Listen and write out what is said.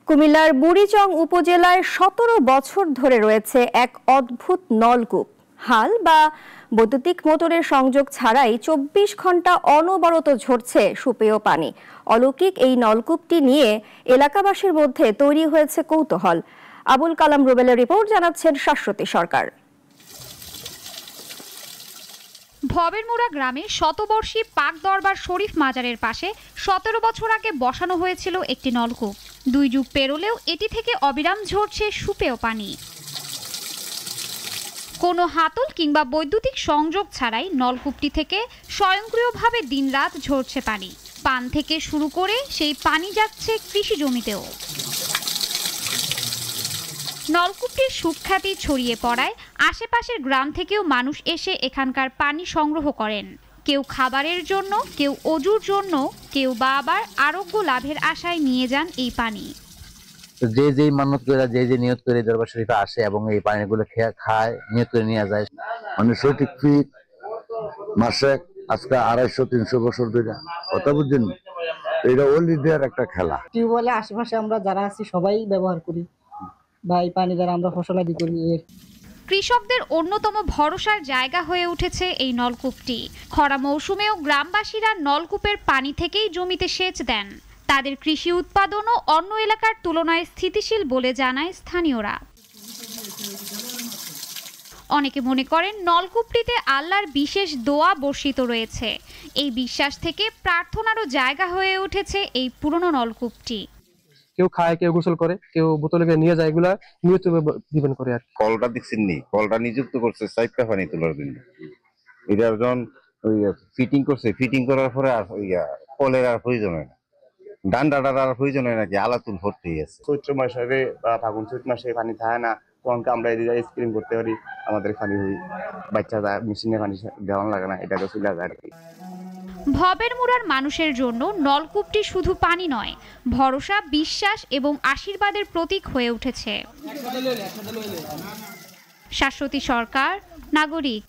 কুমিল্লার বুড়িচং উপজেলায় ১৭ বছর ধরে রয়েছে এক অদ্ভুত নলকূপ। হাল বা বৈদ্যুতিক মোটরের সংযোগ ছাড়াই ২৪ ঘন্টা অনবরত ঝরছে সুপেয় পানি। অলৌকিক এই নলকূপটি নিয়ে এলাকাবাসীর মধ্যে তৈরি হয়েছে কৌতূহল। আবুল কালাম রুবেলের রিপোর্ট, জানাচ্ছেন শাশ্বতী সরকার। ভবেরমুড়া গ্রামের শতবর্ষী পাক দরবার শরীফ মাজারের পাশে ১৭ বছর আগে বসানো হয়েছিল একটি নলকূপ। ২ যুগ পেরোলেও এটি থেকে অবিরাম ঝরছে সুপেয় পানি। কোনো হাতল কিংবা বৈদ্যুতিক সংযোগ ছাড়াই নলকূপটি থেকে স্বয়ংক্রিয়ভাবে দিনরাত ঝরছে পানি। পান থেকে শুরু করে সেই পানি যাচ্ছে কৃষি জমিতেও। নলকূপটির সুখ্যাতি ছড়িয়ে পড়ায় আশেপাশের গ্রাম থেকেও মানুষ এসে এখানকার পানি সংগ্রহ করেন। কেউ খাবারের জন্য, কেউ অজুর জন্য, কেউ বা আবার আরোগ্য লাভের আশায় নিয়ে যান এই পানি। যে মানত করে, যে নিয়ত করে দরবার শরীফে আসে এবং এই পানিগুলো খায়, নিয়ত করে নিয়ে যায়। মানে সঠিক ফিট মাসে আজকে ২৫০-৩০০ বছর ধরে, কথা বুঝছেন, এটা ওলি দেওয়ার একটা খেলা। টিউবওয়েলের আশেপাশে আমরা যারা আছি সবাই ব্যবহার করি বা এই পানি দ্বারা আমরা ফসলাদি করি। কৃষকদের অন্যতম ভরসার জায়গা হয়ে উঠেছে এই নলকূপটি। খরা মৌসুমেও গ্রামবাসীরা নলকূপের পানি থেকেই জমিতে সেচ দেন। তাদের কৃষি উৎপাদনও অন্য এলাকার তুলনায় স্থিতিশীল বলে জানায় স্থানীয়রা। অনেকে মনে করেন নলকূপটিতে আল্লাহর বিশেষ দোয়া বর্ষিত রয়েছে। এই বিশ্বাস থেকে প্রার্থনারও জায়গা হয়ে উঠেছে এই পুরনো নলকূপটি। কেউ খায়, কেউ গোসল করে, কেউ বোতলে নিয়ে যায়, এগুলা নিয়ত দিবেন করে আর। কলটা দেখছেননি, কলটা নিযুক্ত করছে সাইপটা পানি তোলার জন্য। এটা যখন ফিটিং করছে, ফিটিং করার পরে আর কলের আর প্রয়োজন হয় না, ডান্ডাটার আর প্রয়োজন হয় নাকি, আলাতুল ভর্তি আছে। চৈত্র মাসে বা ফাগুন চৈত মাসে পানি থাকে না, তখন আমরা এদিকে স্প্রিং করতে পারি, আমাদের পানি বাচ্চারা মেশিনে পানি দেওয়া লাগে না, এটাকে চলে যায় আর কি। ভবেরমুড়ার মানুষের জন্য নলকূপটি শুধু পানি নয়, ভরসা, বিশ্বাস এবং আশীর্বাদের প্রতীক হয়ে উঠেছে। শাশ্বতী সরকার, নাগরিক।